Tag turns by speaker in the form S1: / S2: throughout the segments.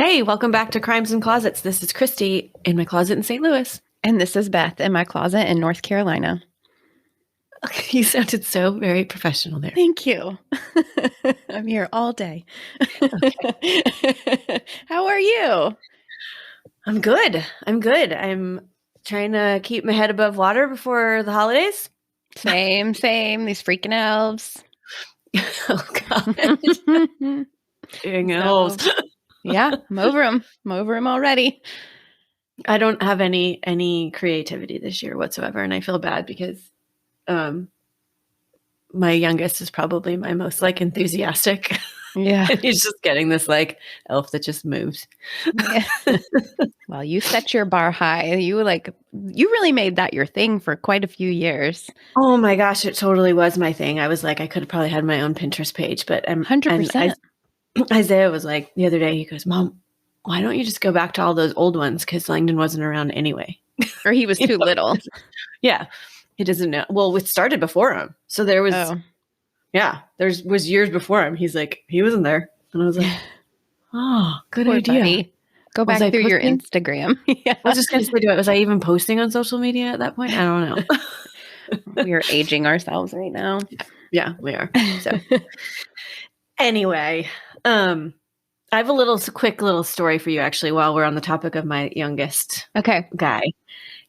S1: Hey, welcome back to Crimes and Closets. This is Christy in my closet in St. Louis.
S2: And this is Beth in my closet in North Carolina.
S1: Okay, you sounded so very professional there.
S2: Thank you. I'm here all day. How are you?
S1: I'm good. I'm trying to keep my head above water before the holidays.
S2: Same. These freaking elves.
S1: Oh, God. Dang elves.
S2: Yeah, I'm over them. I'm over them already.
S1: I don't have any creativity this year whatsoever, and I feel bad because my youngest is probably my most enthusiastic.
S2: Yeah.
S1: And he's just getting this elf that just moves.
S2: Yeah. Well, you set your bar high. You really made that your thing for quite a few years.
S1: Oh my gosh, it totally was my thing. I was like, I could have probably had my own Pinterest page, but
S2: 100%.
S1: Isaiah was like the other day, he goes, Mom, why don't you just go back to all those old ones? Because Langdon wasn't around anyway.
S2: Or he was too little.
S1: Yeah. He doesn't know. Well, it started before him. So there was, there was years before him. He's like, he wasn't there. And I was like, oh, good
S2: Poor
S1: idea.
S2: buddy. Go back through your Instagram.
S1: Yeah. I was just going to say, was I even posting on social media at that point? I don't know.
S2: We are aging ourselves right now.
S1: Yeah, we are. So anyway, I have a quick little story for you actually while we're on the topic of my youngest guy.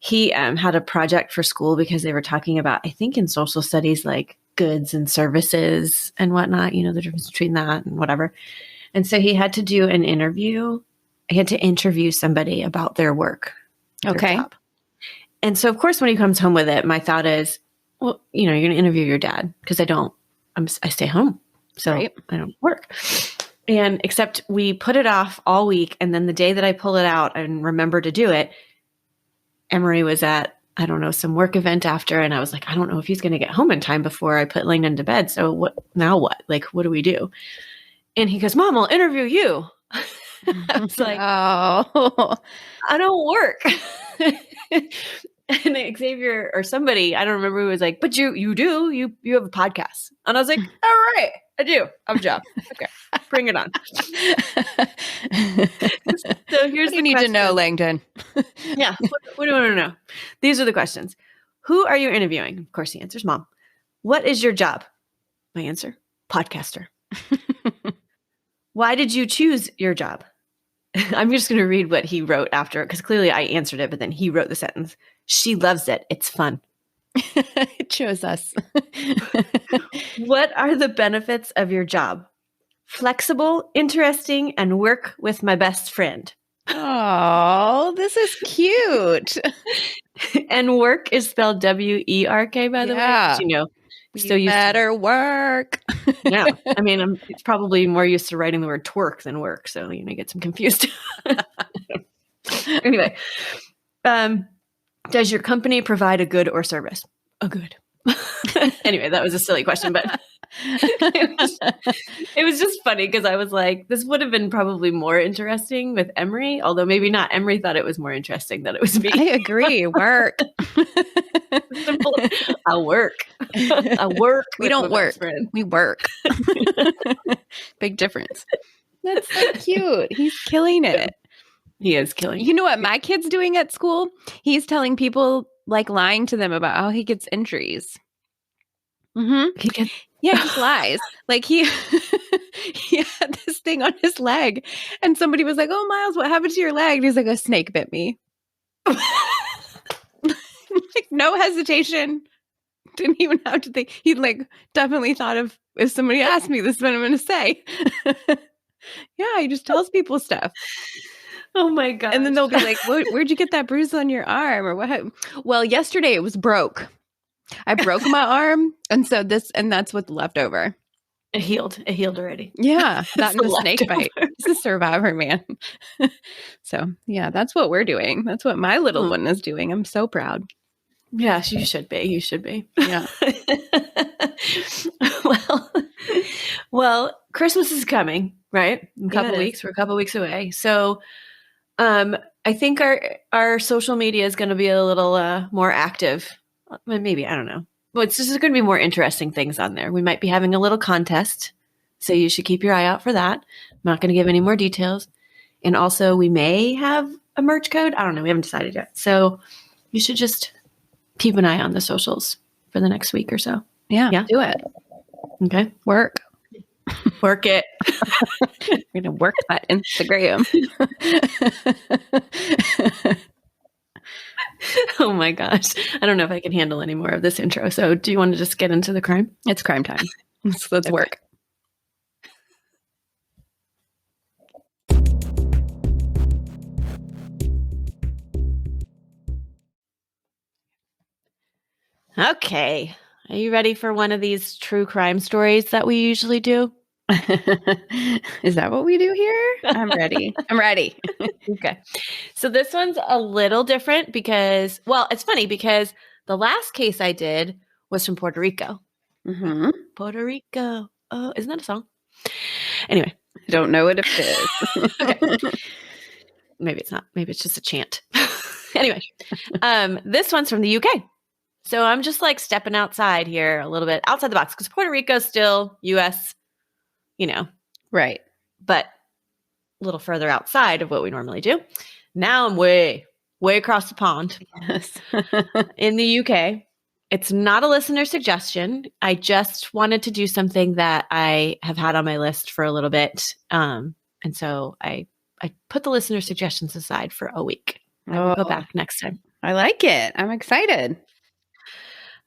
S1: He had a project for school because they were talking about, I think in social studies, like goods and services and whatnot, the difference between that and whatever. And so he had to do an interview. He had to interview somebody about their work. Their job. And so, of course, when he comes home with it, my thought is, well, you're going to interview your dad because I stay home. So I don't work. And except we put it off all week. And then the day that I pull it out and remember to do it, Emery was at, I don't know, some work event after. And I was like, I don't know if he's going to get home in time before I put Langdon to bed. So what do we do? And he goes, Mom, I'll interview you. I was like, oh, I don't work. And Xavier or somebody, I don't remember who was like, but you do, you have a podcast. And I was like, all right, I do. I have a job. Okay, bring it on. So here's
S2: what do you need to know, Langdon?
S1: Yeah, what do you want to know? These are the questions. Who are you interviewing? Of course, the answer is Mom. What is your job? My answer, podcaster. Why did you choose your job? I'm just going to read what he wrote after, because clearly I answered it, but then he wrote the sentence. She loves it. It's fun.
S2: It shows us.
S1: What are the benefits of your job? Flexible, interesting, and work with my best friend.
S2: Oh, this is cute.
S1: And work is spelled W-E-R-K, by the way.
S2: You better work.
S1: Yeah. I mean, it's probably more used to writing the word twerk than work. So, get some confused. Anyway, does your company provide a good or service? A good. Anyway, that was a silly question, but it was just funny because I was like, this would have been probably more interesting with Emery, although maybe not. Emery thought it was more interesting that it was me.
S2: I agree. Work.
S1: Simple. I work.
S2: We don't work. We work. Big difference. That's so cute. He's killing it.
S1: He is killing it.
S2: You know what my kid's doing at school? He's telling people, lying to them about how he gets injuries. Mm-hmm. He lies. He had this thing on his leg, and somebody was like, "Oh, Miles, what happened to your leg?" And he's like, "A snake bit me." No hesitation. Didn't even have to think. He definitely thought of, if somebody asked me, this is what I'm going to say. Yeah, he just tells people stuff.
S1: Oh my God.
S2: And then they'll be like, where'd you get that bruise on your arm? Or what? Well, yesterday it was broke. I broke my arm. And so that's what's left over.
S1: It healed already.
S2: Yeah. That and the snake bite. He's a survivor, man. So yeah, that's what we're doing. That's what my little one is doing. I'm so proud.
S1: Yes, you should be. You should be.
S2: Yeah.
S1: Well, Christmas is coming, right? In a couple weeks. We're a couple weeks away. So I think our social media is going to be a little more active. Maybe, I don't know. Well, it's just going to be more interesting things on there. We might be having a little contest. So you should keep your eye out for that. I'm not going to give any more details. And also we may have a merch code. I don't know. We haven't decided yet. So you should just keep an eye on the socials for the next week or so.
S2: Yeah. Do it.
S1: Okay.
S2: Work it. We're going to work that Instagram.
S1: Oh my gosh. I don't know if I can handle any more of this intro. So do you want to just get into the crime?
S2: It's crime time. Let's work.
S1: Okay. Are you ready for one of these true crime stories that we usually do?
S2: Is that what we do here? I'm ready.
S1: Okay. So this one's a little different because, well, it's funny because the last case I did was from Puerto Rico.
S2: Mm-hmm.
S1: Puerto Rico. Oh, isn't that a song? Anyway.
S2: I don't know what it is.
S1: Okay. Maybe it's not. Maybe it's just a chant. Anyway, this one's from the UK. So I'm just like stepping outside here a little bit, outside the box, because Puerto Rico is still U.S.,
S2: Right.
S1: But a little further outside of what we normally do. Now I'm way, way across the pond.
S2: Yes.
S1: In the UK. It's not a listener suggestion. I just wanted to do something that I have had on my list for a little bit. And so I put the listener suggestions aside for a week. I will go back next time.
S2: I like it. I'm excited.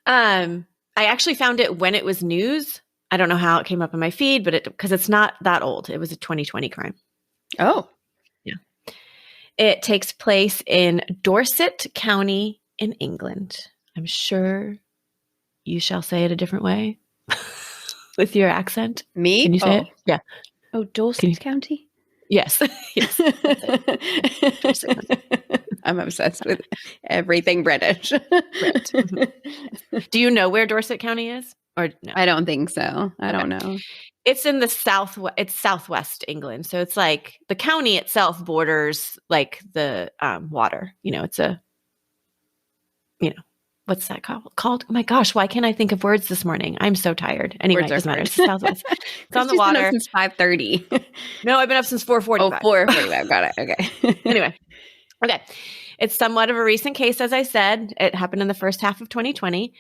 S1: I actually found it when it was news. I don't know how it came up in my feed, but because it's not that old. It was a 2020 crime.
S2: Oh.
S1: Yeah. It takes place in Dorset County in England. I'm sure you shall say it a different way with your accent.
S2: Me?
S1: Can you say it? Yeah.
S2: Oh, Dorset County?
S1: Yes. Yes.
S2: I'm obsessed with everything British.
S1: Right. Mm-hmm. Do you know where Dorset County is? Or no?
S2: I don't think so. I don't know.
S1: It's in the southwest England. So it's like the county itself borders like the water. It's a, what's that called? Oh my gosh, why can't I think of words this morning? I'm so tired. Anyway, it doesn't matter. It's southwest. It's on the water.
S2: Been up since 5:30.
S1: No, I've been up since 4:45.
S2: Oh, 4:45. Got it. Okay.
S1: Anyway. Okay. It's somewhat of a recent case, as I said. It happened in the first half of 2020.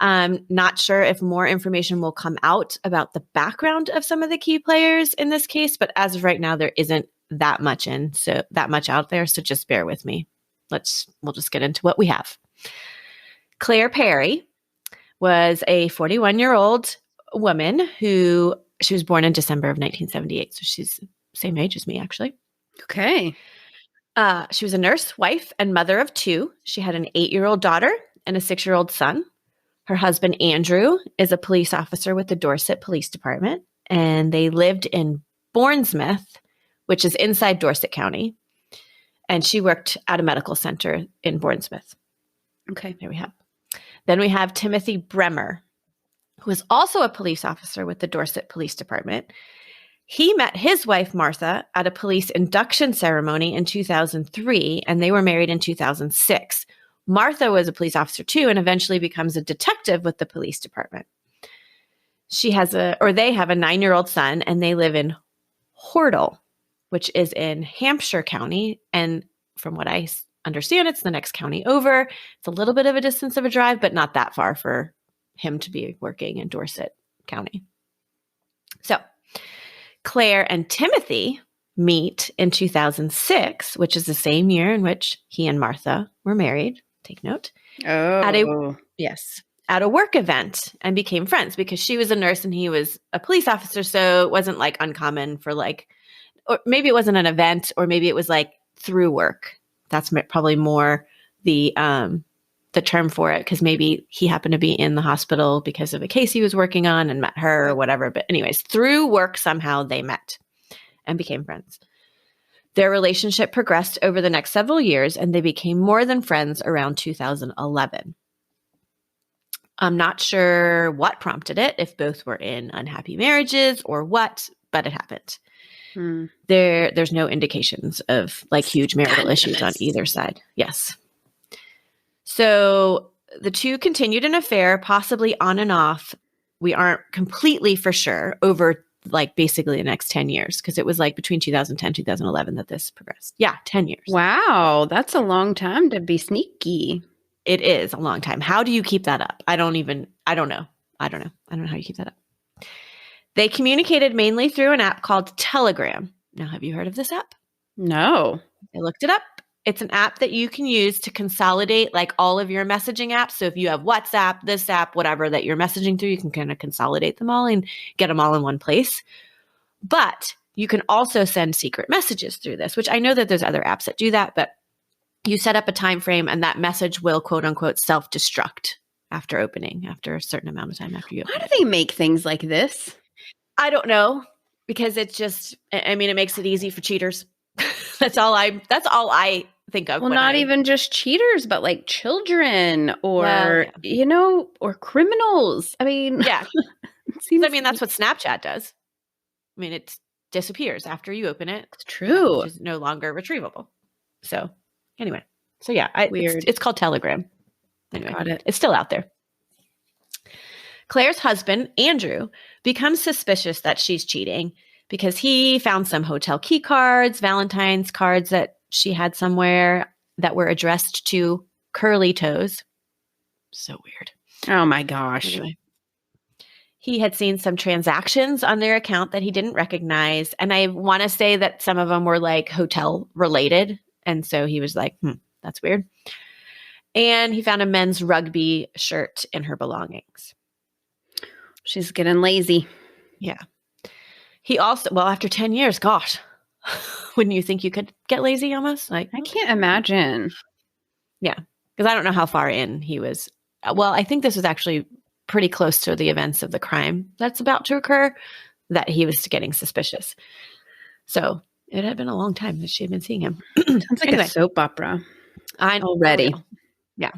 S1: Not sure if more information will come out about the background of some of the key players in this case, but as of right now, there isn't that much out there. So just bear with me. We'll just get into what we have. Claire Parry was a 41-year-old woman she was born in December of 1978. So she's the same age as me, actually.
S2: Okay.
S1: She was a nurse, wife, and mother of two. She had an 8-year-old daughter and a 6-year-old son. Her husband, Andrew, is a police officer with the Dorset Police Department, and they lived in Bournemouth, which is inside Dorset County, and she worked at a medical center in Bournemouth.
S2: Okay.
S1: There we have. Then we have Timothy Brehmer, who is also a police officer with the Dorset Police Department. He met his wife, Martha, at a police induction ceremony in 2003, and they were married in 2006. Martha was a police officer too, and eventually becomes a detective with the police department. They have a 9-year-old son, and they live in Hordle, which is in Hampshire County. And from what I understand, it's the next county over. It's a little bit of a distance of a drive, but not that far for him to be working in Dorset County. So Claire and Timothy meet in 2006, which is the same year in which he and Martha were married. Take note.
S2: Oh.
S1: At a work event, and became friends because she was a nurse and he was a police officer. So it wasn't like uncommon for or maybe it wasn't an event, or maybe it was like through work. That's probably more the term for it, because maybe he happened to be in the hospital because of a case he was working on and met her or whatever. But anyways, through work, somehow they met and became friends. Their relationship progressed over the next several years, and they became more than friends around 2011. I'm not sure what prompted it, if both were in unhappy marriages or what, but it happened. There's no indications of huge marital issues on either side. Yes. So the two continued an affair, possibly on and off. We aren't completely for sure, over like basically the next 10 years because it was like between 2010, 2011 that this progressed. Yeah, 10 years.
S2: Wow, that's a long time to be sneaky.
S1: It is a long time. How do you keep that up? I don't know. I don't know how you keep that up. They communicated mainly through an app called Telegram. Now, have you heard of this app?
S2: No.
S1: I looked it up. It's an app that you can use to consolidate like all of your messaging apps. So if you have WhatsApp, this app, whatever that you're messaging through, you can kind of consolidate them all and get them all in one place. But you can also send secret messages through this, which I know that there's other apps that do that, but you set up a time frame and that message will quote unquote self-destruct after opening, after a certain amount of time after you open it.
S2: Why do they make things like this?
S1: I don't know, because it's just, I mean, it makes it easy for cheaters. That's all I think of.
S2: Well, not even just cheaters, but like children or, or criminals. I mean,
S1: yeah. That's what Snapchat does. I mean, it disappears after you open it.
S2: It's true.
S1: Which is no longer retrievable. So anyway, weird. It's called Telegram. Anyway,
S2: got it.
S1: It's still out there. Claire's husband, Andrew, becomes suspicious that she's cheating because he found some hotel key cards, Valentine's cards that she had somewhere that were addressed to Curly Toes. So weird.
S2: Oh my gosh.
S1: Anyway, he had seen some transactions on their account that he didn't recognize. And I want to say that some of them were like hotel related. And so he was like, that's weird. And he found a men's rugby shirt in her belongings.
S2: She's getting lazy.
S1: Yeah. He also, after 10 years, gosh, wouldn't you think you could get lazy almost? Like,
S2: I can't imagine.
S1: Yeah. Because I don't know how far in he was. Well, I think this was actually pretty close to the events of the crime that's about to occur that he was getting suspicious. So it had been a long time that she had been seeing him.
S2: Sounds like a soap opera. Already.
S1: Yeah.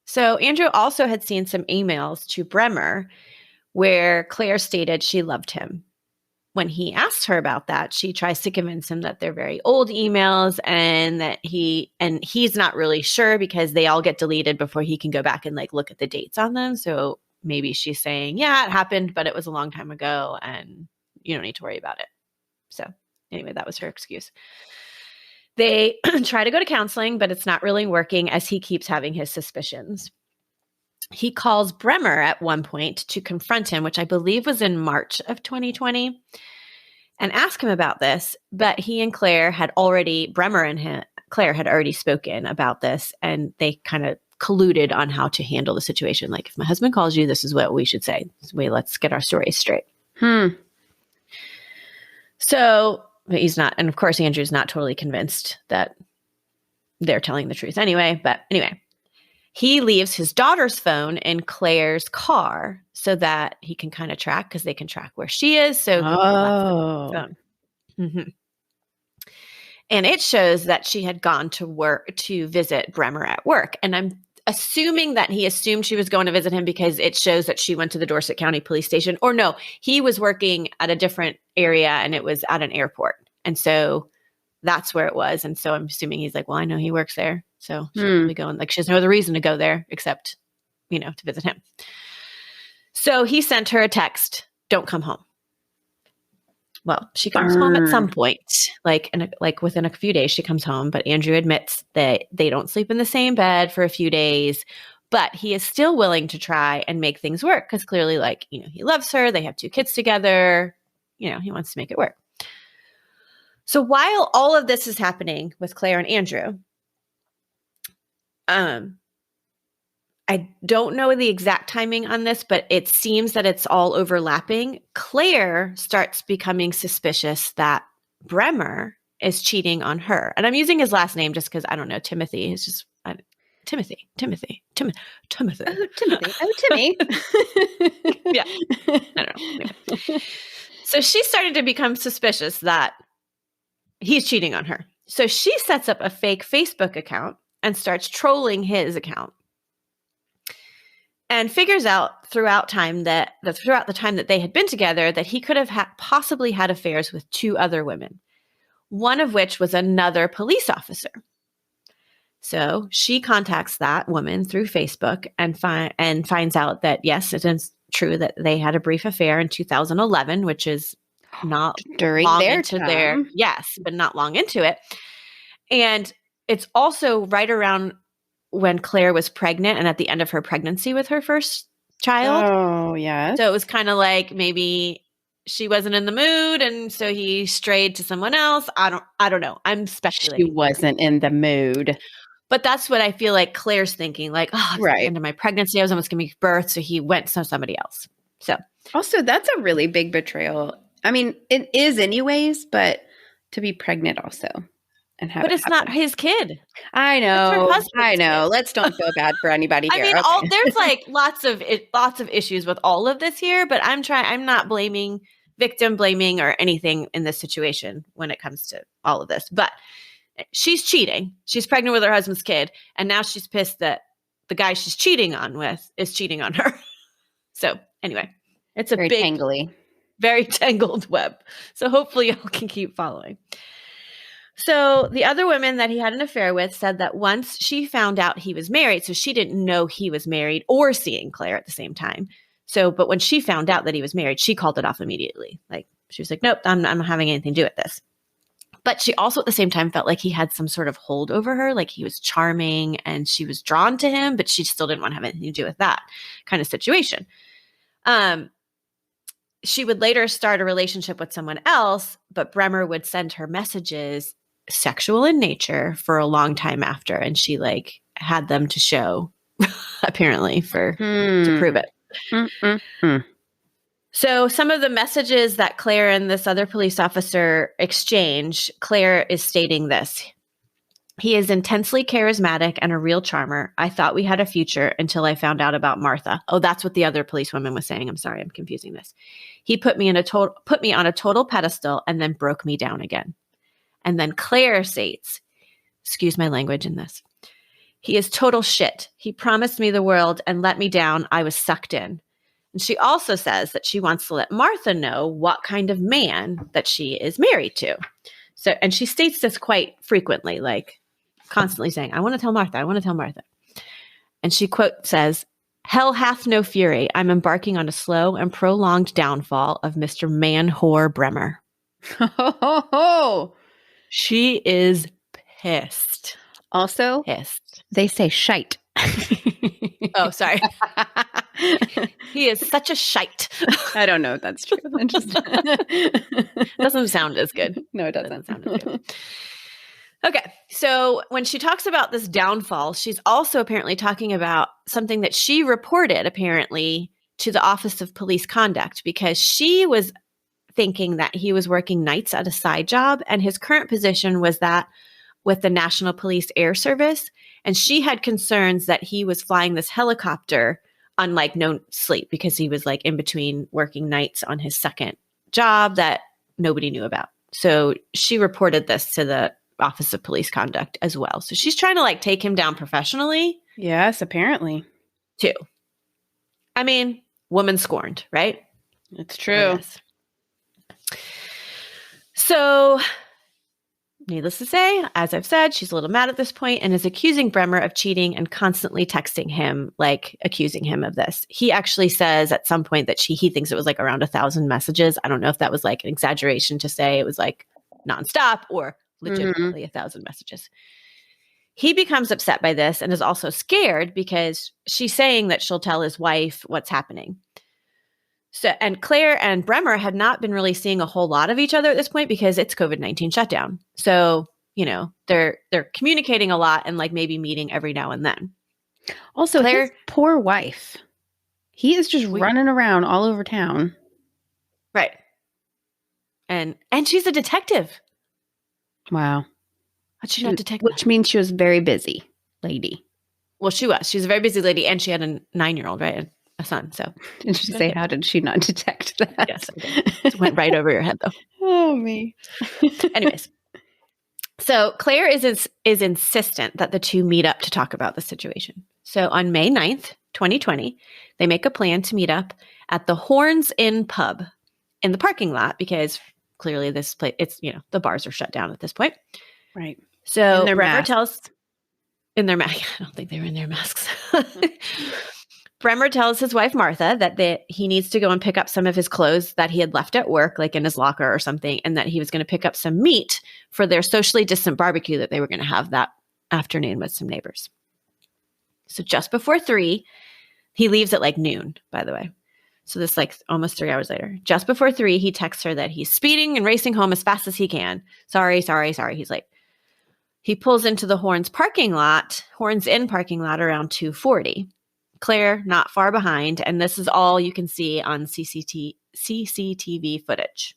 S1: So Andrew also had seen some emails to Brehmer where Claire stated she loved him. When he asked her about that, she tries to convince him that they're very old emails and that he's not really sure because they all get deleted before he can go back and like look at the dates on them. So maybe she's saying, yeah, it happened, but it was a long time ago and you don't need to worry about it. So anyway, that was her excuse. They try to go to counseling, but it's not really working as he keeps having his suspicions. He calls Brehmer at one point to confront him, which I believe was in March of 2020, and ask him about this. But he and Claire had already, Brehmer and Claire had already spoken about this, and they kind of colluded on how to handle the situation. Like, if my husband calls you, this is what we should say. Let's get our stories straight. So he's not, and of course, Andrew's not totally convinced that they're telling the truth anyway. But anyway. He leaves his daughter's phone in Claire's car so that he can kind of track, because they can track where she is. So phone. And it shows that she had gone to work to visit Brehmer at work. And I'm assuming that he assumed she was going to visit him because it shows that she went to the Dorset County Police Station. Or no, he was working at a different area and it was at an airport. And so that's where it was. And so I'm assuming he's like, well, I know he works there. So she'll probably go, and like, she has no other reason to go there except, to visit him. So he sent her a text, don't come home. Well, she comes home at some point, like within a few days she comes home, but Andrew admits that they don't sleep in the same bed for a few days, but he is still willing to try and make things work because clearly, he loves her. They have 2 kids together. He wants to make it work. So while all of this is happening with Claire and Andrew, I don't know the exact timing on this, but it seems that it's all overlapping. Claire starts becoming suspicious that Brehmer is cheating on her. And I'm using his last name just because I don't know. Timothy is just Timothy.
S2: Oh, Timothy. Oh, Timmy.
S1: Yeah. I don't know. Anyway. So she started to become suspicious that he's cheating on her. So she sets up a fake Facebook account and starts trolling his account. And figures out throughout the time that they had been together that he could have possibly had affairs with 2 other women, one of which was another police officer. So she contacts that woman through Facebook and finds out that, yes, it is true that they had a brief affair in 2011, which is not
S2: during
S1: long
S2: their
S1: into
S2: time.
S1: yes, but not long into it. And it's also right around when Claire was pregnant and at the end of her pregnancy with her first child.
S2: Oh, yes.
S1: So it was kind of like maybe she wasn't in the mood and so he strayed to someone else. I don't know. I'm speculating.
S2: She wasn't in the mood.
S1: But that's what I feel like Claire's thinking. Like, oh, it's the end of my pregnancy. I was almost going to give birth. So he went to somebody else. So
S2: also, that's a really big betrayal. I mean, it is anyways, but to be pregnant also and have
S1: but it's not his kid.
S2: I know. I know.
S1: Kid.
S2: Let's don't feel bad for anybody here.
S1: I mean, there's like lots of issues with all of this here, but I'm not blaming victim blaming or anything in this situation when it comes to all of this. But she's cheating. She's pregnant with her husband's kid, and now she's pissed that the guy she's cheating on with is cheating on her. So anyway, it's a
S2: very
S1: big,
S2: tangly,
S1: very tangled web. So hopefully y'all can keep following. So the other women that he had an affair with said that once she found out he was married, so she didn't know he was married or seeing Claire at the same time. So, but when she found out that he was married, she called it off immediately. Like she was like, nope, I'm not having anything to do with this. But she also at the same time felt like he had some sort of hold over her, like he was charming and she was drawn to him, but she still didn't want to have anything to do with that kind of situation. She would later start a relationship with someone else, but Brehmer would send her messages sexual in nature for a long time after. And she like had them to show apparently to prove it. So some of the messages that Claire and this other police officer exchange, Claire is stating this. He is intensely charismatic and a real charmer. I thought we had a future until I found out about Martha. Oh, that's what the other policewoman was saying. I'm sorry, I'm confusing this. He put me on a total pedestal and then broke me down again. And then Claire states, excuse my language in this. He is total shit. He promised me the world and let me down. I was sucked in. And she also says that she wants to let Martha know what kind of man that she is married to. So, and she states this quite frequently, like constantly saying, I want to tell Martha, I want to tell Martha. And she quote says, hell hath no fury. I'm embarking on a slow and prolonged downfall of Mr. Man-whore Brehmer. She is pissed.
S2: Also,
S1: pissed.
S2: They say shite.
S1: Oh, sorry. He is such a shite.
S2: I don't know if that's true.
S1: Doesn't sound as good.
S2: No, it doesn't
S1: sound as good. Okay. So when she talks about this downfall, she's also apparently talking about something that she reported apparently to the Office of Police Conduct because she was thinking that he was working nights at a side job and his current position was that with the National Police Air Service. And she had concerns that he was flying this helicopter on like no sleep because he was like in between working nights on his second job that nobody knew about. So she reported this to the Office of Police Conduct as well. So she's trying to like take him down professionally.
S2: Yes, apparently.
S1: Too. I mean, woman scorned, right?
S2: It's true.
S1: So needless to say, as I've said, she's a little mad at this point and is accusing Brehmer of cheating and constantly texting him, like accusing him of this. He actually says at some point that he thinks it was like around 1,000 messages. I don't know if that was like an exaggeration to say it was like nonstop or legitimately 1,000 messages. He becomes upset by this and is also scared because she's saying that she'll tell his wife what's happening. So, and Claire and Brehmer had not been really seeing a whole lot of each other at this point because it's COVID-19 shutdown. So, you know, they're communicating a lot and like maybe meeting every now and then.
S2: Also, Claire, his poor wife. He is just running around all over town.
S1: Right. And she's a detective.
S2: Wow.
S1: How'd she not detect
S2: Which means she was very busy lady.
S1: Well, she was. She was a very busy lady and she had a 9-year-old, right? A son. So
S2: did she say, how did she not detect that?
S1: Yes, it went right over your head though.
S2: Oh, me.
S1: Anyways. So Claire is insistent that the two meet up to talk about the situation. So on May 9th, 2020, they make a plan to meet up at the Horns Inn pub in the parking lot because clearly this place, it's, you know, the bars are shut down at this point.
S2: Right.
S1: So Brehmer tells in their mask. I don't think they were in their masks. Brehmer tells his wife, Martha, that he needs to go and pick up some of his clothes that he had left at work, like in his locker or something, and that he was going to pick up some meat for their socially distant barbecue that they were going to have that afternoon with some neighbors. So just before 3, he leaves at like noon, by the way. So this like almost 3 hours later. Just before 3, he texts her that he's speeding and racing home as fast as he can. Sorry. He's late. He pulls into the Horns Inn parking lot around 2:40. Claire not far behind, and this is all you can see on CCTV footage.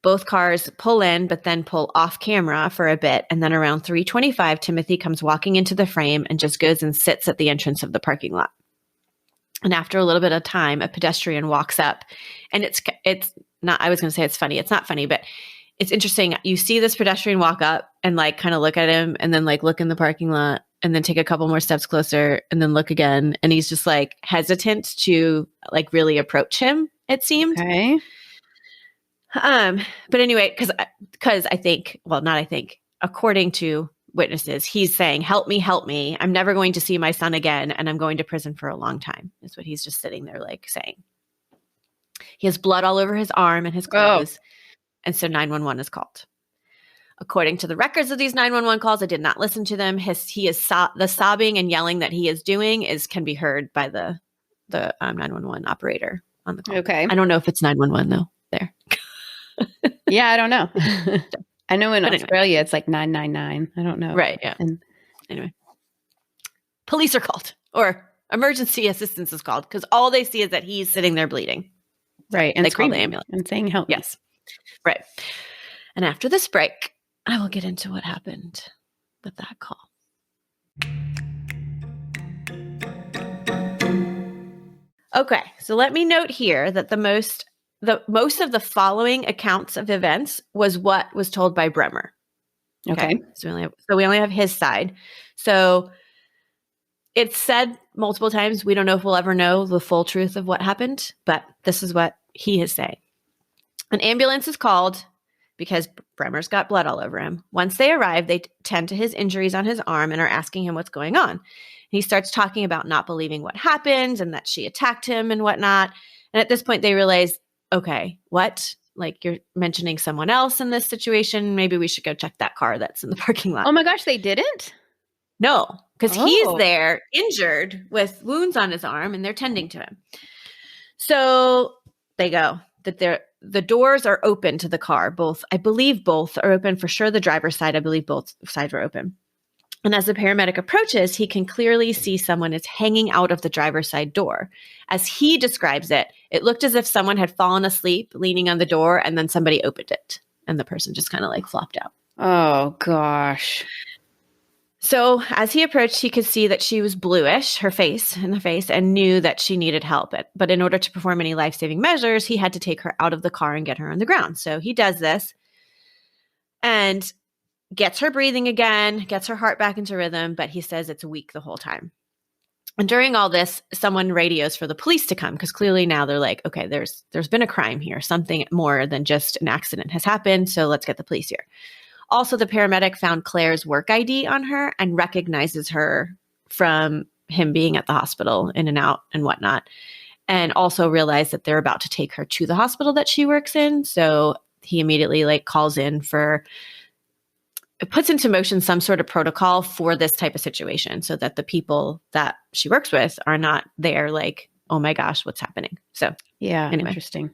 S1: Both cars pull in, but then pull off camera for a bit, and then around 3:25, Timothy comes walking into the frame and just goes and sits at the entrance of the parking lot. And after a little bit of time, a pedestrian walks up, and it's not, I was going to say it's funny. It's not funny, but it's interesting. You see this pedestrian walk up and like kind of look at him and then like look in the parking lot and then take a couple more steps closer and then look again. And he's just like hesitant to like really approach him, it seemed.
S2: Okay.
S1: But anyway, because according to witnesses, he's saying, help me. I'm never going to see my son again. And I'm going to prison for a long time. Is what he's just sitting there like saying. He has blood all over his arm and his clothes. Oh. And so 911 is called. According to the records of these 911 calls, I did not listen to them. The sobbing and yelling that he is doing can be heard by the 911 operator on the call.
S2: Okay.
S1: I don't know if it's 911 though. There.
S2: Yeah, I don't know. I know in Australia it's like 999. I don't know.
S1: Right. Yeah. Anyway, police are called or emergency assistance is called because all they see is that he's sitting there bleeding.
S2: Right. And
S1: they call the ambulance
S2: and saying help.
S1: Yes. Right. And after this break, I will get into what happened with that call. Okay, so let me note here that most of the following accounts of events was what was told by Brehmer.
S2: Okay.
S1: So we only have his side. So it's said multiple times. We don't know if we'll ever know the full truth of what happened, but this is what he is saying. An ambulance is called because Brehmer's got blood all over him. Once they arrive, they tend to his injuries on his arm and are asking him what's going on. He starts talking about not believing what happened and that she attacked him and whatnot. And at this point, they realize, okay, what? Like you're mentioning someone else in this situation. Maybe we should go check that car that's in the parking lot.
S2: Oh my gosh, they didn't?
S1: No, because he's there injured with wounds on his arm and they're tending to him. So they go. The doors are open to the car. I believe both are open for sure. The driver's side, I believe both sides are open. And as the paramedic approaches, he can clearly see someone is hanging out of the driver's side door. As he describes it, it looked as if someone had fallen asleep leaning on the door and then somebody opened it and the person just kind of like flopped out.
S2: Oh gosh.
S1: So as he approached, he could see that she was bluish, in the face, and knew that she needed help. But in order to perform any life-saving measures, he had to take her out of the car and get her on the ground. So he does this and gets her breathing again, gets her heart back into rhythm, but he says it's weak the whole time. And during all this, someone radios for the police to come because clearly now they're like, okay, there's been a crime here. Something more than just an accident has happened, so let's get the police here. Also, the paramedic found Claire's work ID on her and recognizes her from him being at the hospital in and out and whatnot, and also realized that they're about to take her to the hospital that she works in. So he immediately calls in it puts into motion some sort of protocol for this type of situation so that the people that she works with are not there like, oh my gosh, what's happening? So
S2: yeah,
S1: anyway.
S2: Interesting.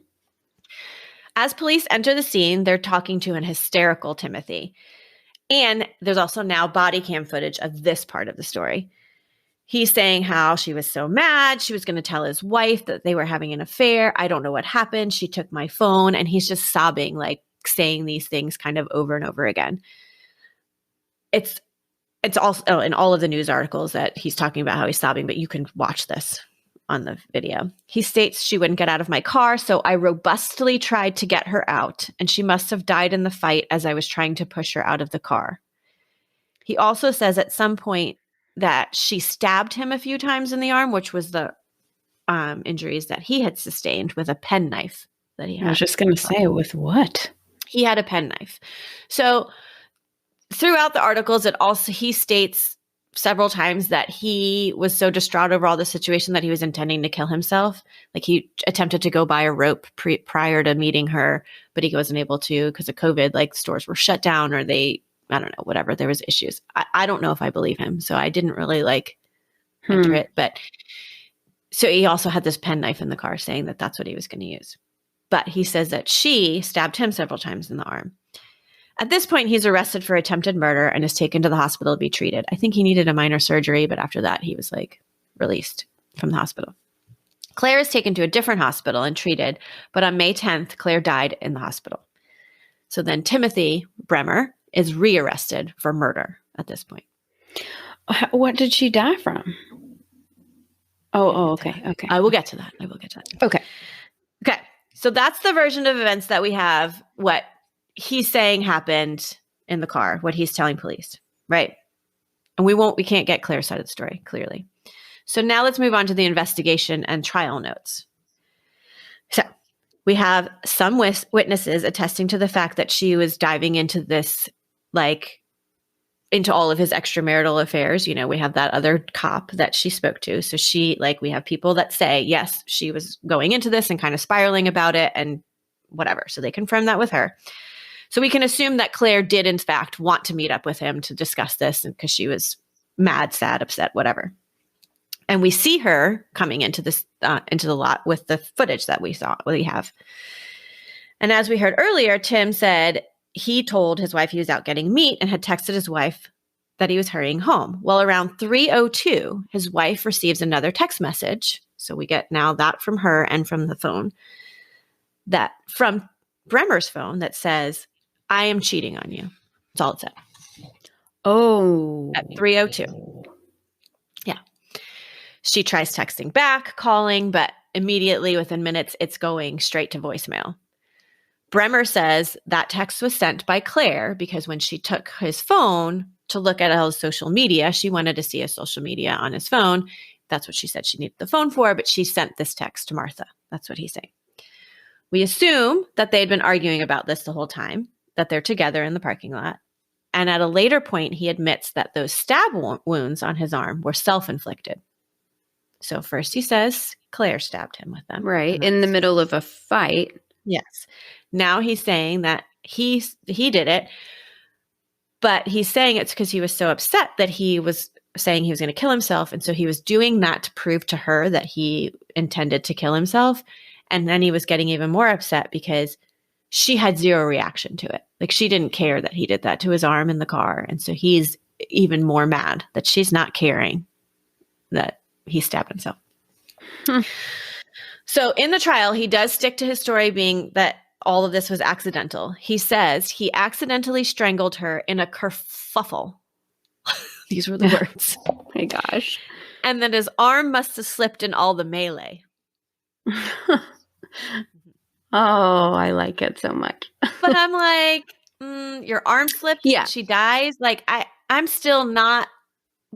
S1: As police enter the scene, they're talking to an hysterical Timothy. And there's also now body cam footage of this part of the story. He's saying how she was so mad. She was going to tell his wife that they were having an affair. I don't know what happened. She took my phone. And he's just sobbing, saying these things kind of over and over again. It's also in all of the news articles that he's talking about how he's sobbing, but you can watch this on the video. He states she wouldn't get out of my car, so I robustly tried to get her out, and she must have died in the fight as I was trying to push her out of the car. He also says at some point that she stabbed him a few times in the arm, which was the injuries that he had sustained with a penknife that he had.
S2: I was just going to say, with what?
S1: He had a penknife. So throughout the articles, he states several times that he was so distraught over all the situation that he was intending to kill himself. Like he attempted to go buy a rope prior to meeting her, but he wasn't able to because of COVID. Like stores were shut down or I don't know, whatever. There was issues. I don't know if I believe him. So I didn't really enter it. But so he also had this pen knife in the car saying that that's what he was going to use. But he says that she stabbed him several times in the arm. At this point, he's arrested for attempted murder and is taken to the hospital to be treated. I think he needed a minor surgery, but after that, he was released from the hospital. Claire is taken to a different hospital and treated, but on May 10th, Claire died in the hospital. So then Timothy Brehmer is rearrested for murder at this point.
S2: What did she die from? Oh, okay. Okay.
S1: I will get to that.
S2: Okay.
S1: Okay. So that's the version of events that we have. What he's saying happened in the car, what he's telling police, right? And we can't get Claire's side of the story, clearly. So now let's move on to the investigation and trial notes. So we have some witnesses attesting to the fact that she was diving into this, into all of his extramarital affairs. You know, we have that other cop that she spoke to. So we have people that say, yes, she was going into this and kind of spiraling about it and whatever. So they confirm that with her. So we can assume that Claire did, in fact, want to meet up with him to discuss this because she was mad, sad, upset, whatever. And we see her coming into the lot with the footage that we have. And as we heard earlier, Tim said he told his wife he was out getting meat and had texted his wife that he was hurrying home. Well, around 3:02, his wife receives another text message. So we get now that from her and from the phone, that from Brehmer's phone that says, I am cheating on you. That's all it said.
S2: Oh.
S1: At 3:02. Yeah. She tries texting back, calling, but immediately within minutes, it's going straight to voicemail. Brehmer says that text was sent by Claire because when she took his phone to look at all his social media, she wanted to see his social media on his phone. That's what she said she needed the phone for, but she sent this text to Martha. That's what he's saying. We assume that they'd been arguing about this the whole time, that they're together in the parking lot. And at a later point, he admits that those stab wounds on his arm were self-inflicted. So first he says Claire stabbed him with them.
S2: Right. In the middle of a fight.
S1: Yes. Now he's saying that he did it, but he's saying it's because he was so upset that he was saying he was going to kill himself. And so he was doing that to prove to her that he intended to kill himself. And then he was getting even more upset because she had zero reaction to it. Like she didn't care that he did that to his arm in the car. And so he's even more mad that she's not caring that he stabbed himself. So in the trial, he does stick to his story being that all of this was accidental. He says he accidentally strangled her in a kerfuffle. These were the words.
S2: Oh my gosh.
S1: And that his arm must have slipped in all the melee.
S2: Oh, I like it so much.
S1: But I'm like, your arm slipped.
S2: Yeah.
S1: She dies. Like I'm still not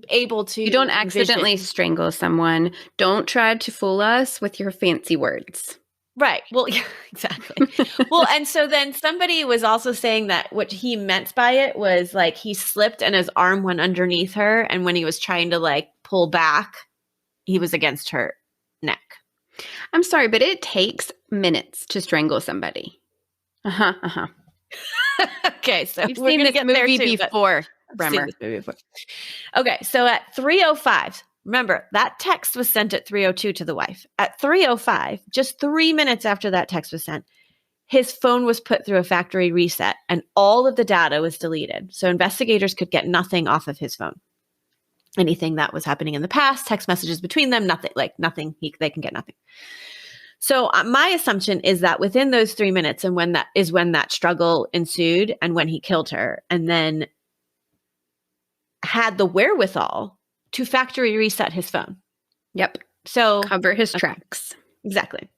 S1: able to.
S2: You don't accidentally strangle someone. Don't try to fool us with your fancy words.
S1: Right. Well, yeah, exactly. Well, and so then somebody was also saying that what he meant by it was like he slipped and his arm went underneath her. And when he was trying to pull back, he was against her neck.
S2: I'm sorry, but it takes minutes to strangle somebody.
S1: Okay, so
S2: we've seen this movie before, Brehmer.
S1: Okay, so at 3:05, remember that text was sent at 3:02 to the wife. At 3:05, just 3 minutes after that text was sent, his phone was put through a factory reset and all of the data was deleted. So investigators could get nothing off of his phone. Anything that was happening in the past, text messages between them, nothing, they can get nothing. So my assumption is that within those 3 minutes and when that struggle ensued and when he killed her and then had the wherewithal to factory reset his phone.
S2: Yep.
S1: So
S2: cover his tracks.
S1: Exactly.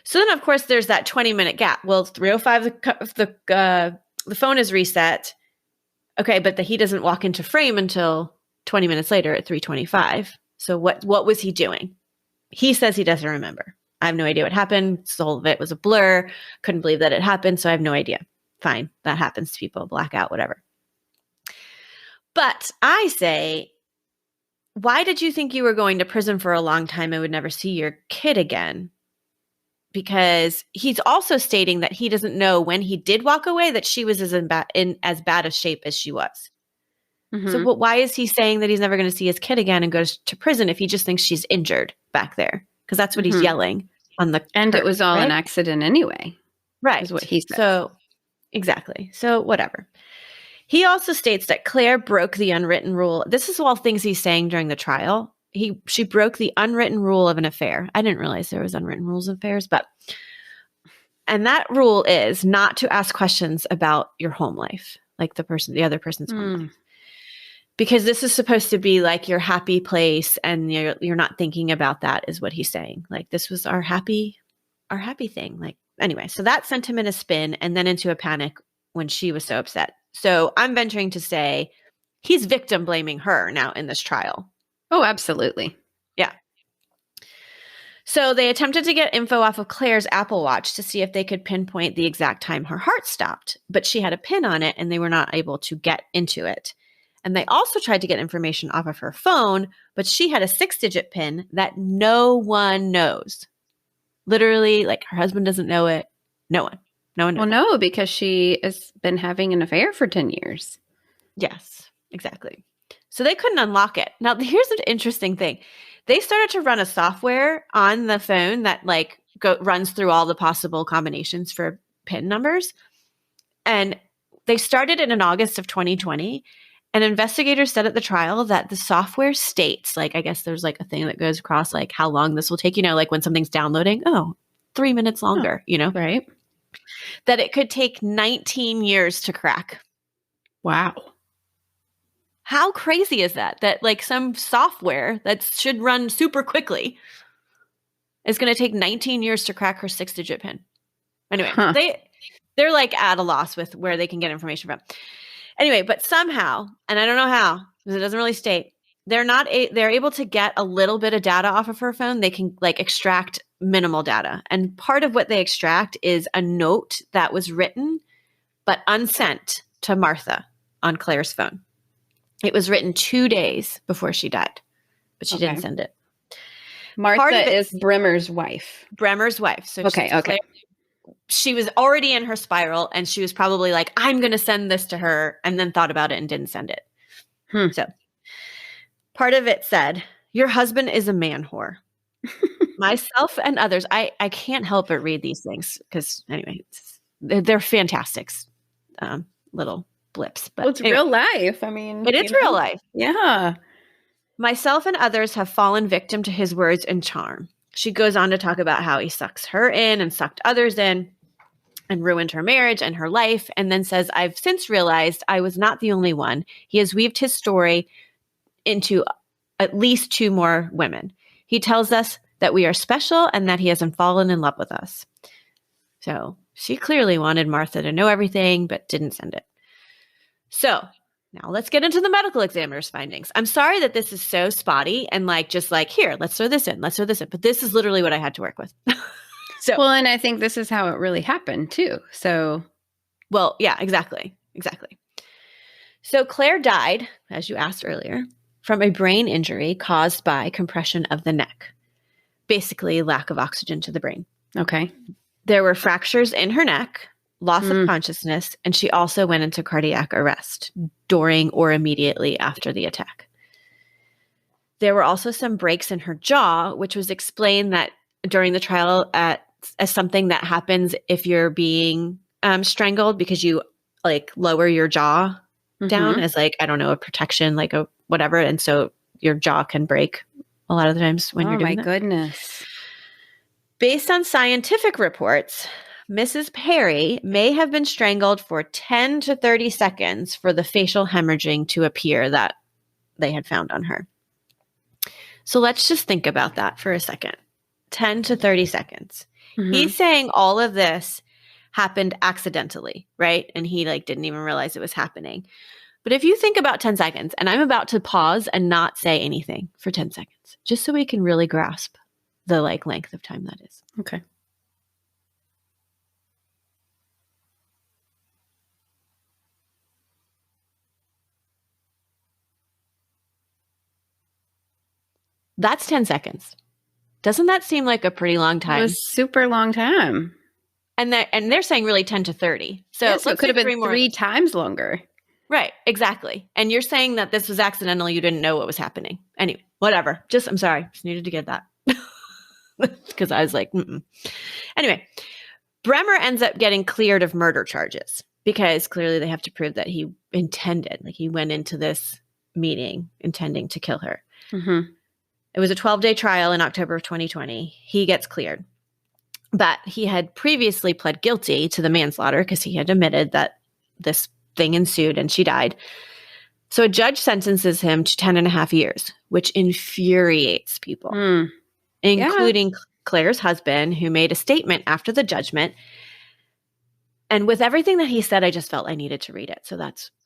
S1: So then of course there's that 20-minute gap. Well, 3:05, the phone is reset. Okay, but he doesn't walk into frame until 20 minutes later at 3:25. So what was he doing? He says he doesn't remember. I have no idea what happened. So all of it was a blur. Couldn't believe that it happened. So I have no idea. Fine. That happens to people. Blackout, whatever. But I say why did you think you were going to prison for a long time and would never see your kid again? Because he's also stating that he doesn't know when he did walk away that she was in as bad a shape as she was. So but why is he saying that he's never going to see his kid again and goes to prison if he just thinks she's injured back there? Because that's what he's yelling on the
S2: And
S1: curtain,
S2: it was all an accident anyway.
S1: Right.
S2: Is what he said.
S1: So, exactly. So, whatever. He also states that Claire broke the unwritten rule. This is all things he's saying during the trial. She broke the unwritten rule of an affair. I didn't realize there was unwritten rules of affairs, and that rule is not to ask questions about your home life, like the other person's home life. Because this is supposed to be like your happy place, and you're not thinking about that, is what he's saying. Like, this was our happy thing. Like, anyway, so that sent him in a spin and then into a panic when she was so upset. So I'm venturing to say he's victim blaming her now in this trial.
S2: Oh, absolutely.
S1: Yeah. So they attempted to get info off of Claire's Apple Watch to see if they could pinpoint the exact time her heart stopped, but she had a pin on it and they were not able to get into it. And they also tried to get information off of her phone, but she had a 6-digit pin that no one knows. Literally, like, her husband doesn't know it. No one knows.
S2: Well, no, because she has been having an affair for 10 years.
S1: Yes, exactly. So they couldn't unlock it. Now, here's an interesting thing. They started to run a software on the phone that runs through all the possible combinations for PIN numbers. And they started it in August of 2020. And investigators said at the trial that the software states, like, I guess there's like a thing that goes across like how long this will take, like when something's downloading, 3 minutes longer,
S2: Right.
S1: That it could take 19 years to crack.
S2: Wow.
S1: How crazy is that? That like some software that should run super quickly is going to take 19 years to crack her 6-digit PIN. Anyway, they're like at a loss with where they can get information from. Anyway, but somehow, and I don't know how, because it doesn't really state, they're able to get a little bit of data off of her phone. They can like extract minimal data. And part of what they extract is a note that was written but unsent to Martha on Claire's phone. It was written 2 days before she died, but she didn't send it.
S2: Martha is Brehmer's wife.
S1: Brehmer's wife. So
S2: okay.
S1: Claire, she was already in her spiral, and she was probably like, I'm going to send this to her, and then thought about it and didn't send it. So part of it said, your husband is a man whore. Myself and others. I can't help but read these things because anyway, they're fantastic little blips. But
S2: it's real life. I mean,
S1: it is real life.
S2: Yeah.
S1: Myself and others have fallen victim to his words and charm. She goes on to talk about how he sucks her in and sucked others in and ruined her marriage and her life, and then says, I've since realized I was not the only one. He has weaved his story into at least 2 more women. He tells us that we are special and that he hasn't fallen in love with us. So she clearly wanted Martha to know everything, but didn't send it. So now let's get into the medical examiner's findings. I'm sorry that this is so spotty and here, let's throw this in. But this is literally what I had to work with.
S2: Well, and I think this is how it really happened too. So,
S1: well, yeah, exactly. So Claire died, as you asked earlier, from a brain injury caused by compression of the neck. Basically, lack of oxygen to the brain.
S2: Okay.
S1: There were fractures in her neck, loss of consciousness, and she also went into cardiac arrest during or immediately after the attack. There were also some breaks in her jaw, which was explained that during the trial as something that happens if you're being strangled, because you like lower your jaw down as like, I don't know, a protection, like a whatever. And so your jaw can break a lot of the times when you're doing that.
S2: Oh my goodness.
S1: Based on scientific reports, Mrs. Parry may have been strangled for 10 to 30 seconds for the facial hemorrhaging to appear that they had found on her. So let's just think about that for a second. 10 to 30 seconds. He's saying all of this happened accidentally, right? And he didn't even realize it was happening. But if you think about 10 seconds, and I'm about to pause and not say anything for 10 seconds, just so we can really grasp the length of time that is.
S2: Okay.
S1: That's 10 seconds. Doesn't that seem like a pretty long time?
S2: It was super long time.
S1: And they're saying really 10 to 30. So,
S2: yeah, so it could have been 3 times longer.
S1: Right, exactly. And you're saying that this was accidental. You didn't know what was happening. Anyway, whatever. I'm sorry. Just needed to get that. Because I was like, mm-mm. Anyway, Brehmer ends up getting cleared of murder charges because clearly they have to prove that he intended. Like he went into this meeting intending to kill her.
S2: Mm-hmm.
S1: It was a 12-day trial in October of 2020. He gets cleared. But he had previously pled guilty to the manslaughter because he had admitted that this thing ensued and she died. So a judge sentences him to 10 and a half years, which infuriates people, including Claire's husband, who made a statement after the judgment. And with everything that he said, I just felt I needed to read it. So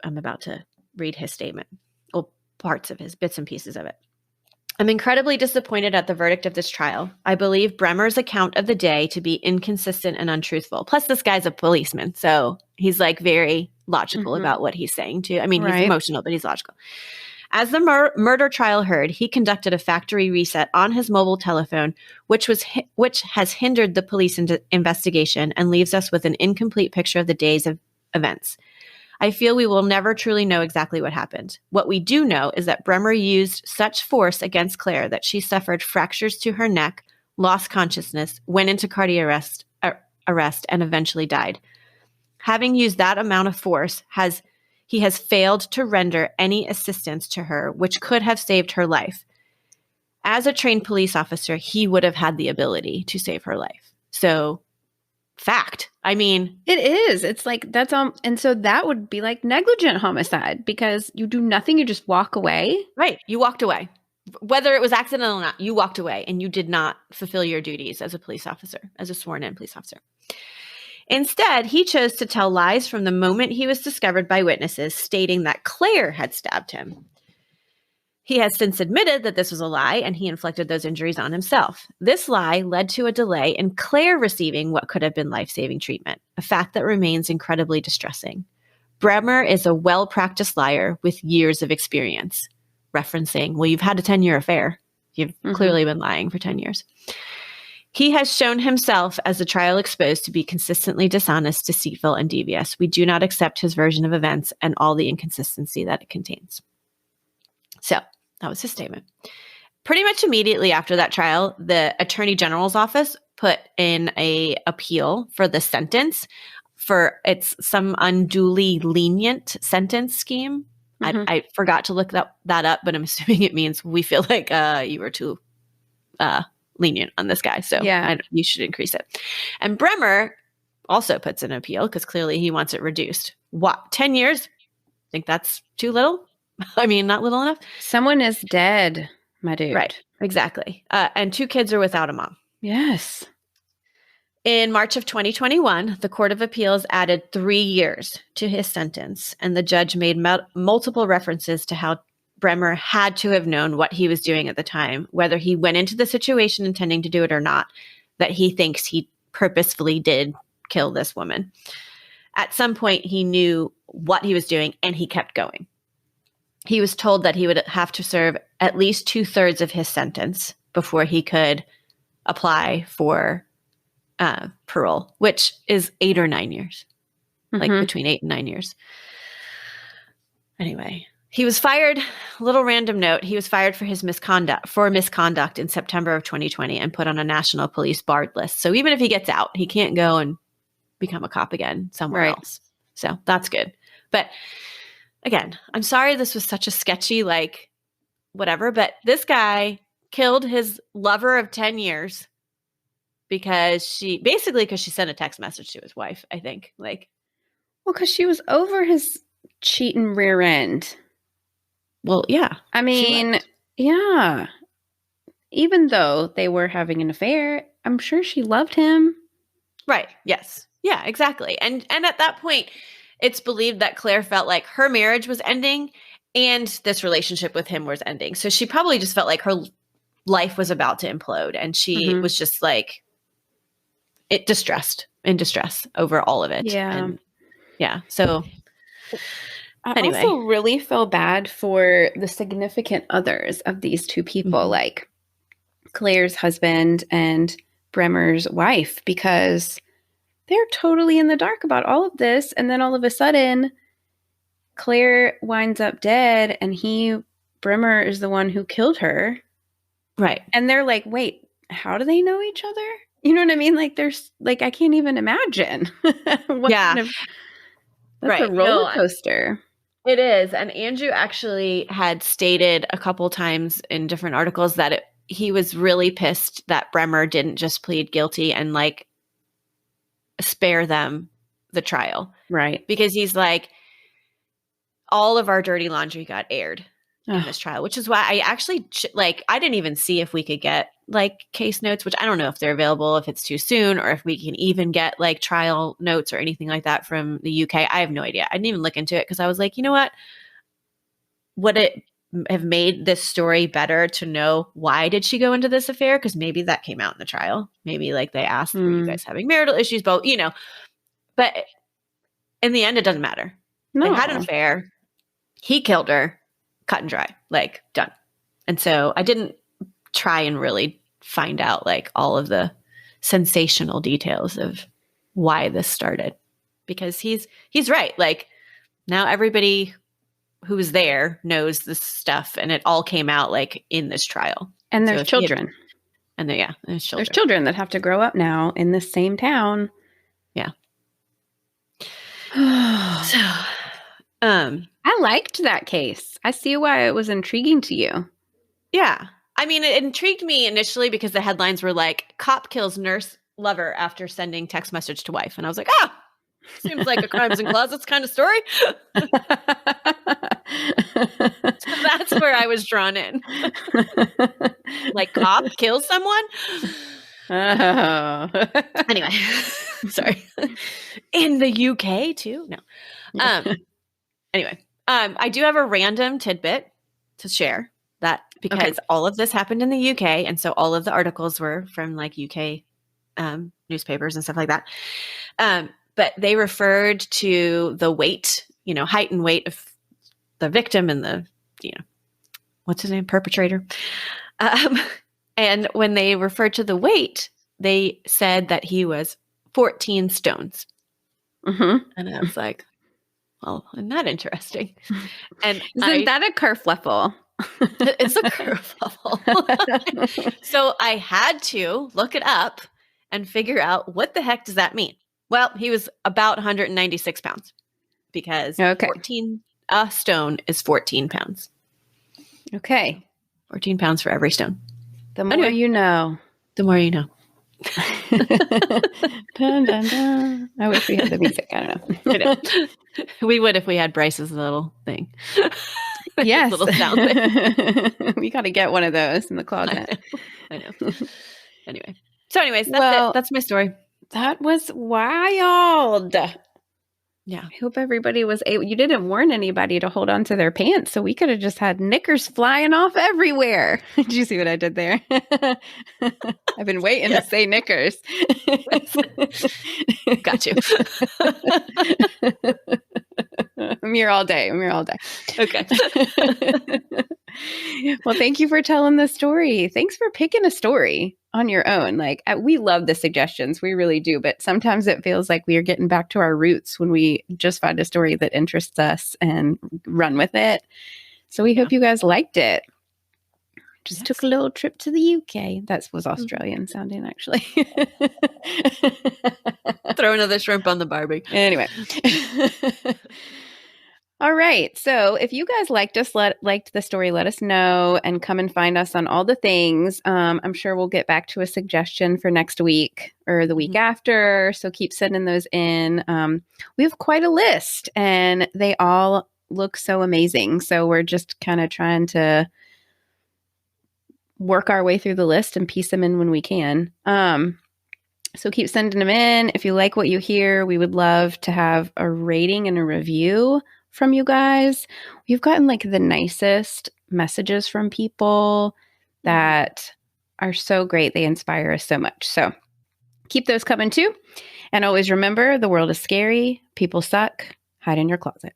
S1: I'm about to read his statement, well, parts of his, bits and pieces of it. I'm incredibly disappointed at the verdict of this trial. I believe Brehmer's account of the day to be inconsistent and untruthful. Plus, this guy's a policeman, so he's like very logical about what he's saying too. I mean, he's emotional, but he's logical. As the murder trial heard, he conducted a factory reset on his mobile telephone, which has hindered the police investigation and leaves us with an incomplete picture of the day's events. I feel we will never truly know exactly what happened. What we do know is that Brehmer used such force against Claire that she suffered fractures to her neck, lost consciousness, went into cardiac arrest, and eventually died. Having used that amount of force, he has failed to render any assistance to her, which could have saved her life. As a trained police officer, he would have had the ability to save her life. So, fact. I mean,
S2: it is. It's like that's and so that would be like negligent homicide because you do nothing. You just walk away.
S1: Right. You walked away. Whether it was accidental or not, you walked away and you did not fulfill your duties as a police officer, as a sworn-in police officer. Instead, he chose to tell lies from the moment he was discovered by witnesses, stating that Claire had stabbed him. He has since admitted that this was a lie, and he inflicted those injuries on himself. This lie led to a delay in Claire receiving what could have been life-saving treatment, a fact that remains incredibly distressing. Brehmer is a well-practiced liar with years of experience, referencing, well, you've had a 10-year affair. You've clearly been lying for 10 years. He has shown himself, as the trial exposed, to be consistently dishonest, deceitful, and devious. We do not accept his version of events and all the inconsistency that it contains. So that was his statement. Pretty much immediately after that trial, the Attorney General's office put in an appeal for the sentence for some unduly lenient sentence scheme. I forgot to look that up, but I'm assuming it means we feel like you were too lenient on this guy. So you should increase it. And Brehmer also puts in an appeal because clearly he wants it reduced. What, 10 years? Think that's too little? I mean, not little enough.
S2: Someone is dead, my dude.
S1: Right. Exactly. And 2 kids are without a mom.
S2: Yes.
S1: In March of 2021, the Court of Appeals added 3 years to his sentence, and the judge made multiple references to how Brehmer had to have known what he was doing at the time, whether he went into the situation intending to do it or not, that he thinks he purposefully did kill this woman. At some point, he knew what he was doing, and he kept going. He was told that he would have to serve at least 2/3 of his sentence before he could apply for parole, which is 8 or 9 years, like between 8 and 9 years. Anyway, he was fired. Little random note: he was fired for his misconduct in September of 2020 and put on a national police barred list. So even if he gets out, he can't go and become a cop again somewhere else. So that's good. But again, I'm sorry this was such a sketchy, like, whatever, but this guy killed his lover of 10 years because she sent a text message to his wife, I think. Well,
S2: because she was over his cheating rear end.
S1: Well, yeah.
S2: I mean, yeah. Even though they were having an affair, I'm sure she loved him.
S1: Right. Yes. Yeah, exactly. And at that point, it's believed that Claire felt like her marriage was ending and this relationship with him was ending. So she probably just felt like her life was about to implode, and she was just like in distress over all of it.
S2: Yeah.
S1: And so
S2: I also really feel bad for the significant others of these 2 people. Like, Claire's husband and Brehmer's wife, because they're totally in the dark about all of this. And then all of a sudden, Claire winds up dead, and Brehmer is the one who killed her.
S1: Right.
S2: And they're like, wait, how do they know each other? You know what I mean? Like, there's like, I can't even imagine. That's right. A roller coaster.
S1: It is. And Andrew actually had stated a couple times in different articles that he was really pissed that Brehmer didn't just plead guilty and like spare them the trial.
S2: Right.
S1: Because he's like, all of our dirty laundry got aired in this trial, which is why I actually I didn't even see if we could get like case notes, which I don't know if they're available, if it's too soon, or if we can even get like trial notes or anything like that from the UK. I have no idea. I didn't even look into it because I was like, you know what? Would it have made this story better to know why did she go into this affair? Because maybe that came out in the trial. Maybe like they asked, were you guys having marital issues? But but in the end, it doesn't matter. No. They had an affair. He killed her. Cut and dry, like done. And so I didn't try and really find out like all of the sensational details of why this started, because he's right. Like now everybody who was there knows this stuff, and it all came out like in this trial.
S2: And there's children.
S1: There's children.
S2: There's children that have to grow up now in the same town.
S1: Yeah.
S2: So I liked that case. I see why it was intriguing to you.
S1: Yeah. I mean, it intrigued me initially because the headlines were like, cop kills nurse lover after sending text message to wife. And I was like, seems like a crimes and closets kind of story. So that's where I was drawn in. Like, cop kills someone?
S2: Oh.
S1: Anyway, sorry. In the UK too? No. Anyway, I do have a random tidbit to share that because all of this happened in the UK. And so all of the articles were from like UK newspapers and stuff like that. But they referred to the weight, height and weight of the victim and the, what's his name? Perpetrator. And when they referred to the weight, they said that he was 14 stones. Mm-hmm. And I was like, well, isn't that interesting? And
S2: isn't that a kerfluffle?
S1: It's a kerfluffle. So I had to look it up and figure out what the heck does that mean? Well, he was about 196 pounds because 14 stone is 14 pounds.
S2: Okay.
S1: 14 pounds for every stone.
S2: The more you know.
S1: The more you know.
S2: Dun, dun, dun. I wish we had the music. I don't know.
S1: We would if we had Bryce's little thing.
S2: Yes.
S1: Little sound thing.
S2: We got to get one of those in the closet.
S1: I know. Anyway. So anyways, that's it. That's my story.
S2: That was wild.
S1: Yeah.
S2: I hope everybody was able. You didn't warn anybody to hold on to their pants, so we could have just had knickers flying off everywhere. Did you see what I did there? I've been waiting to say knickers.
S1: Got you.
S2: I'm here all day.
S1: Okay.
S2: Well, thank you for telling the story. Thanks for picking a story on your own. Like, we love the suggestions. We really do. But sometimes it feels like we are getting back to our roots when we just find a story that interests us and run with it. So we hope you guys liked it. Just took a little trip to the UK. That was Australian sounding, actually.
S1: Throw another shrimp on the Barbie.
S2: Anyway. All right. So if you guys liked the story, let us know and come and find us on all the things. I'm sure we'll get back to a suggestion for next week or the week after. So keep sending those in. We have quite a list and they all look so amazing. So we're just kind of trying to work our way through the list and piece them in when we can. So keep sending them in. If you like what you hear, we would love to have a rating and a review from you guys. We've gotten like the nicest messages from people that are so great. They inspire us so much. So keep those coming too. And always remember, the world is scary. People suck. Hide in your closet.